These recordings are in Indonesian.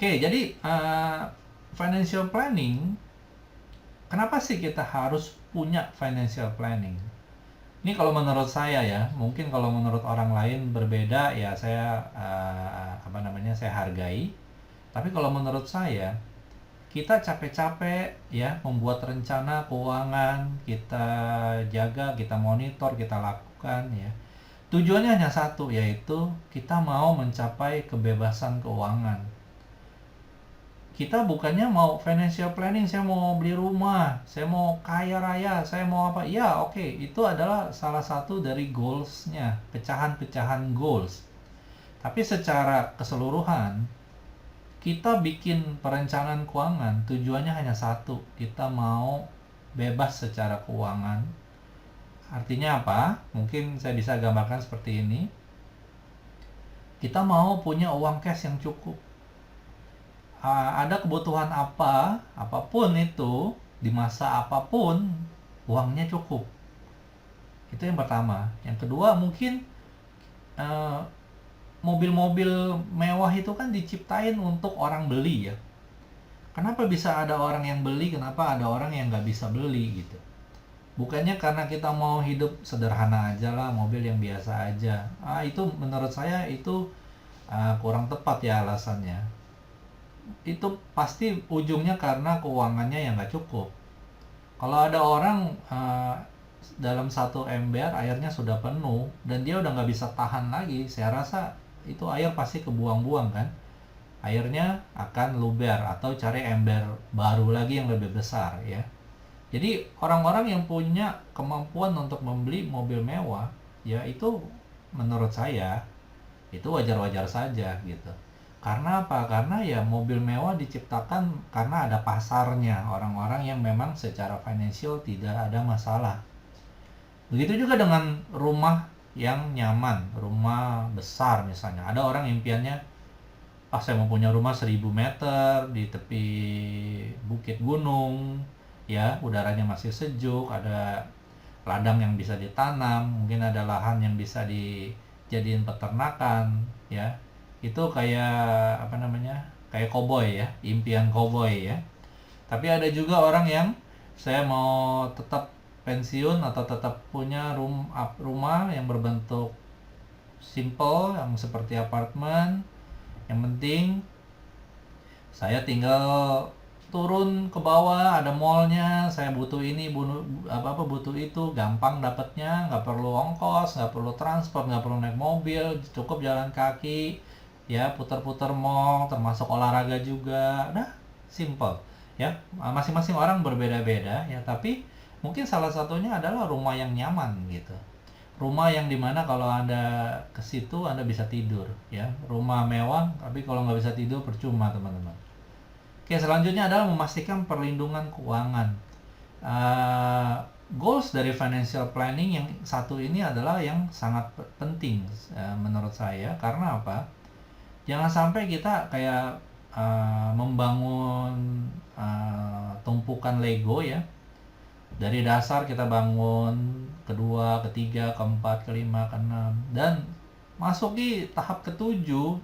Oke, jadi financial planning, kenapa sih kita harus punya financial planning? Ini kalau menurut saya ya, mungkin kalau menurut orang lain berbeda ya saya saya hargai. Tapi kalau menurut saya, kita capek-capek ya membuat rencana keuangan, kita jaga, kita monitor, kita lakukan ya. Tujuannya hanya satu, yaitu kita mau mencapai kebebasan keuangan. Kita bukannya mau financial planning, saya mau beli rumah, saya mau kaya raya, saya mau apa. Ya oke, itu adalah salah satu dari goalsnya, pecahan-pecahan goals. Tapi secara keseluruhan, kita bikin perencanaan keuangan tujuannya hanya satu, kita mau bebas secara keuangan. Artinya apa? Mungkin saya bisa gambarkan seperti ini. Kita mau punya uang cash yang cukup. Ada kebutuhan apapun itu, di masa apapun, uangnya cukup. Itu yang pertama. Yang kedua, mungkin eh, mobil-mobil mewah itu kan diciptain untuk orang beli ya. Kenapa bisa ada orang yang beli, kenapa ada orang yang nggak bisa beli gitu. Bukannya karena kita mau hidup sederhana aja lah, mobil yang biasa aja. Itu menurut saya itu kurang tepat ya alasannya. Itu pasti ujungnya karena keuangannya yang nggak cukup. Kalau ada orang dalam satu ember airnya sudah penuh dan dia udah nggak bisa tahan lagi, saya rasa itu air pasti kebuang-buang kan. Airnya akan luber atau cari ember baru lagi yang lebih besar ya. Jadi orang-orang yang punya kemampuan untuk membeli mobil mewah, ya itu menurut saya itu wajar-wajar saja gitu. Karena apa? Karena ya mobil mewah diciptakan karena ada pasarnya, orang-orang yang memang secara finansial tidak ada masalah. Begitu juga dengan rumah yang nyaman, rumah besar misalnya. Ada orang impiannya, saya mau punya rumah 1000 meter di tepi bukit gunung, ya udaranya masih sejuk, ada ladang yang bisa ditanam, mungkin ada lahan yang bisa dijadiin peternakan, ya itu kayak kayak koboi ya, impian koboi ya. Tapi ada juga orang yang saya mau tetap pensiun atau tetap punya rumah yang berbentuk simple, yang seperti apartemen. Yang penting saya tinggal turun ke bawah, ada mallnya, saya butuh ini, butuh itu, gampang dapatnya, nggak perlu ongkos, nggak perlu transport, nggak perlu naik mobil, cukup jalan kaki, ya putar-putar mall, termasuk olahraga juga, dah simple, ya. Masing-masing orang berbeda-beda, ya. Tapi mungkin salah satunya adalah rumah yang nyaman gitu. Rumah yang dimana kalau Anda ke situ Anda bisa tidur, ya. Rumah mewah, tapi kalau nggak bisa tidur percuma teman-teman. Oke, selanjutnya adalah memastikan perlindungan keuangan. Uh, Goals dari financial planning yang satu ini adalah yang sangat penting menurut saya. Karena apa? Jangan sampai kita kayak membangun tumpukan Lego ya. Dari dasar kita bangun kedua, ketiga, keempat, kelima, keenam, dan masuk di tahap ketujuh,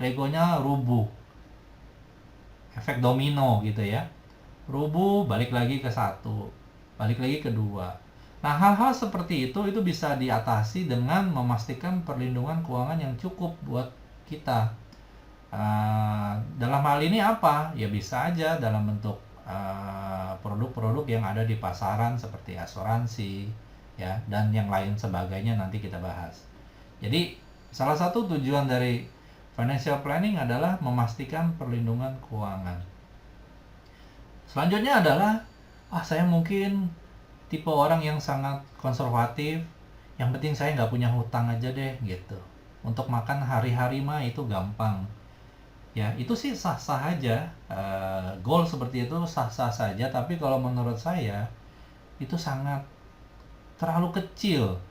Legonya rubuh. Efek domino gitu ya. Rubuh, balik lagi ke satu, balik lagi ke dua. Nah, hal-hal seperti itu bisa diatasi dengan memastikan perlindungan keuangan yang cukup buat kita. Dalam hal ini apa? Ya bisa aja dalam bentuk produk-produk yang ada di pasaran seperti asuransi, ya, dan yang lain sebagainya nanti kita bahas. Jadi, salah satu tujuan dari financial planning adalah memastikan perlindungan keuangan. Selanjutnya adalah, saya mungkin tipe orang yang sangat konservatif, yang penting saya nggak punya hutang aja deh gitu. Untuk makan hari-hari mah itu gampang. Ya, itu sih sah-sah aja. Goal seperti itu sah-sah saja, tapi kalau menurut saya itu sangat terlalu kecil.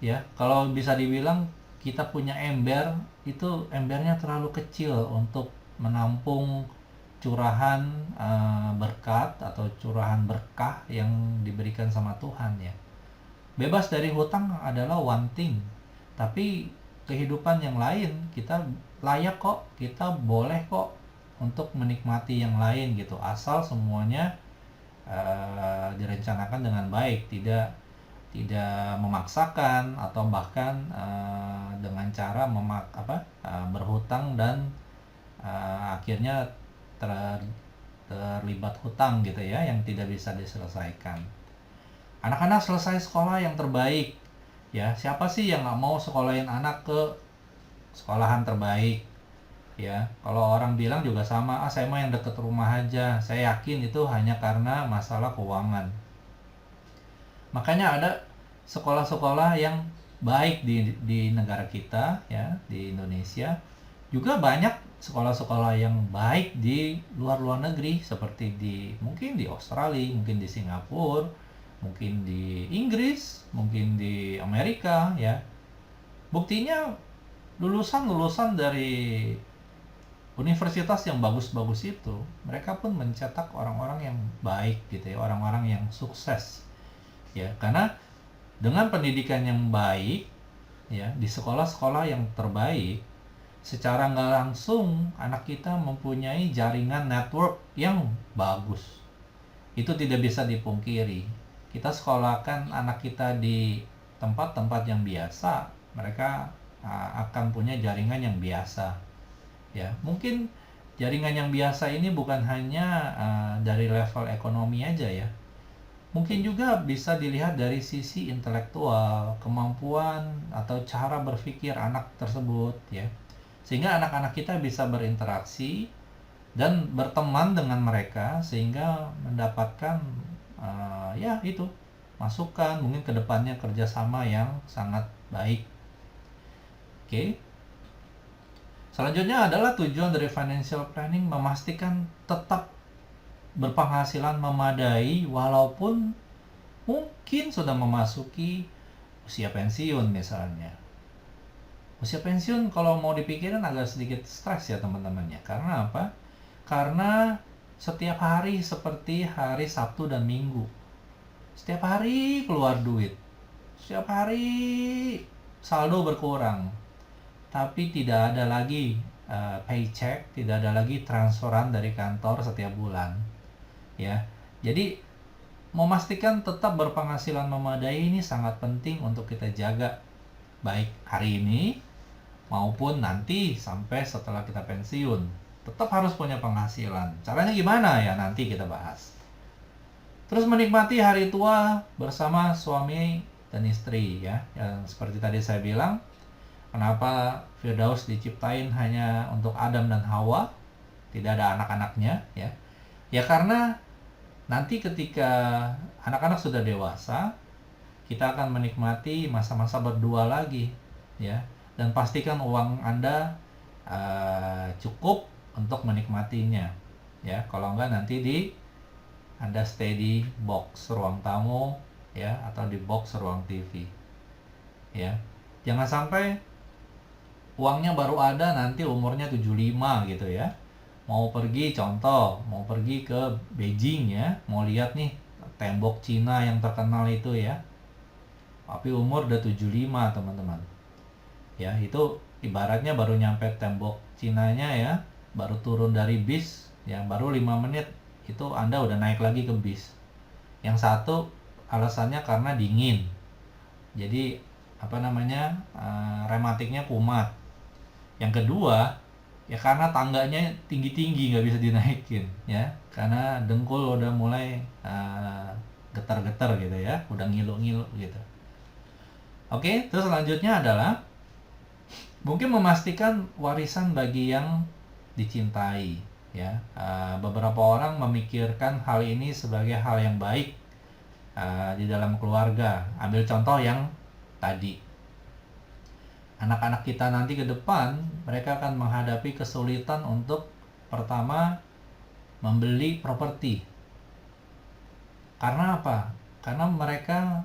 Ya, kalau bisa dibilang kita punya ember, itu embernya terlalu kecil untuk menampung curahan berkat atau curahan berkah yang diberikan sama Tuhan ya. Bebas dari hutang adalah one thing, tapi kehidupan yang lain kita layak kok, kita boleh kok untuk menikmati yang lain gitu, asal semuanya direncanakan dengan baik, tidak memaksakan atau bahkan dengan cara berhutang dan akhirnya terlibat hutang gitu ya, yang tidak bisa diselesaikan. Anak-anak selesai sekolah yang terbaik ya, siapa sih yang nggak mau sekolahin anak ke sekolahan terbaik ya? Kalau orang bilang juga sama, saya mau yang deket rumah aja. Saya yakin itu hanya karena masalah keuangan. Makanya ada sekolah-sekolah yang baik di negara kita ya, di Indonesia. Juga banyak sekolah-sekolah yang baik di luar negeri, seperti mungkin di Australia, mungkin di Singapura, mungkin di Inggris, mungkin di Amerika ya. Buktinya lulusan dari universitas yang bagus-bagus itu, mereka pun mencetak orang-orang yang baik gitu ya, orang-orang yang sukses ya, karena dengan pendidikan yang baik ya, di sekolah-sekolah yang terbaik, secara nggak langsung anak kita mempunyai jaringan network yang bagus. Itu tidak bisa dipungkiri. Kita sekolahkan anak kita di tempat-tempat yang biasa, mereka akan punya jaringan yang biasa ya. Mungkin jaringan yang biasa ini bukan hanya dari level ekonomi aja ya, mungkin juga bisa dilihat dari sisi intelektual, kemampuan atau cara berpikir anak tersebut ya. Sehingga anak-anak kita bisa berinteraksi dan berteman dengan mereka, sehingga mendapatkan ya itu masukan, mungkin kedepannya kerjasama yang sangat baik. Oke. Selanjutnya adalah tujuan dari financial planning, memastikan tetap berpenghasilan memadai walaupun mungkin sudah memasuki usia pensiun misalnya. Usia pensiun kalau mau dipikirin agak sedikit stres ya teman-teman ya. Karena apa? Karena setiap hari seperti hari Sabtu dan Minggu. Setiap hari keluar duit. Setiap hari saldo berkurang. Tapi tidak ada lagi paycheck, tidak ada lagi transferan dari kantor setiap bulan. Ya, jadi memastikan tetap berpenghasilan memadai ini sangat penting untuk kita jaga, baik hari ini maupun nanti sampai setelah kita pensiun. Tetap harus punya penghasilan. Caranya gimana ya, nanti kita bahas. Terus menikmati hari tua bersama suami dan istri ya. Yang seperti tadi saya bilang, kenapa Firdaus diciptain hanya untuk Adam dan Hawa, tidak ada anak-anaknya ya. Ya karena nanti ketika anak-anak sudah dewasa, kita akan menikmati masa-masa berdua lagi ya. Dan pastikan uang Anda cukup untuk menikmatinya ya. Kalau enggak nanti Anda stay di box ruang tamu ya, atau di box ruang TV ya. Jangan sampai uangnya baru ada nanti umurnya 75 gitu ya. Mau pergi ke Beijing ya, mau lihat nih tembok Cina yang terkenal itu ya, tapi umur udah 75 teman-teman ya. Itu ibaratnya baru nyampe tembok Cinanya ya, baru turun dari bis ya, baru 5 menit itu Anda udah naik lagi ke bis. Yang satu alasannya karena dingin, jadi rematiknya kumat. Yang kedua ya karena tangganya tinggi-tinggi, nggak bisa dinaikin ya, karena dengkul udah mulai getar-getar gitu ya, udah ngilu-ngilu gitu. Oke, terus selanjutnya adalah mungkin memastikan warisan bagi yang dicintai ya. Beberapa orang memikirkan hal ini sebagai hal yang baik di dalam keluarga. Ambil contoh yang tadi, anak-anak kita nanti ke depan, mereka akan menghadapi kesulitan untuk pertama membeli properti. Karena apa? Karena mereka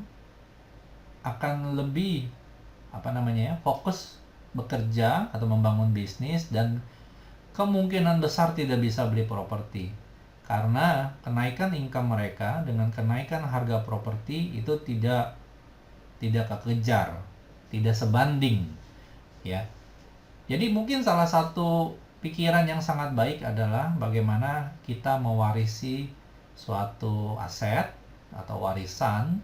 akan lebih fokus bekerja atau membangun bisnis, dan kemungkinan besar tidak bisa beli properti. Karena kenaikan income mereka dengan kenaikan harga properti itu tidak kekejar, tidak sebanding. Ya, jadi mungkin salah satu pikiran yang sangat baik adalah bagaimana kita mewarisi suatu aset atau warisan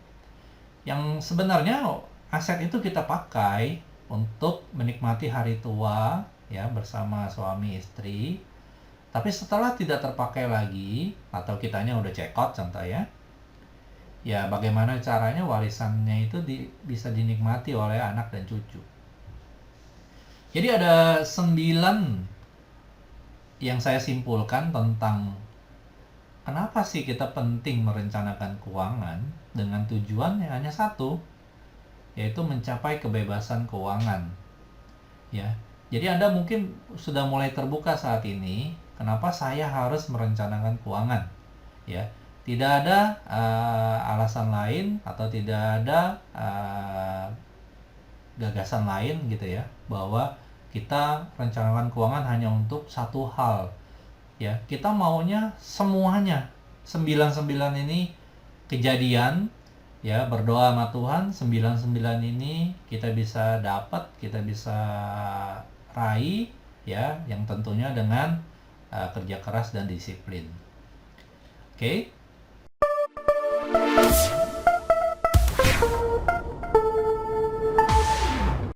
yang sebenarnya aset itu kita pakai untuk menikmati hari tua ya bersama suami istri. Tapi setelah tidak terpakai lagi atau kitanya udah cekot contoh ya. Ya bagaimana caranya warisannya itu bisa dinikmati oleh anak dan cucu. Jadi ada 9 yang saya simpulkan tentang kenapa sih kita penting merencanakan keuangan dengan tujuan yang hanya satu, yaitu mencapai kebebasan keuangan. Ya, jadi Anda mungkin sudah mulai terbuka saat ini, kenapa saya harus merencanakan keuangan. Ya, tidak ada alasan lain atau tidak ada gagasan lain gitu ya, bahwa kita rencanakan keuangan hanya untuk satu hal. Ya, kita maunya semuanya 99 ini kejadian ya, berdoa sama Tuhan 99 ini kita bisa dapat, kita bisa raih ya, yang tentunya dengan kerja keras dan disiplin. Oke.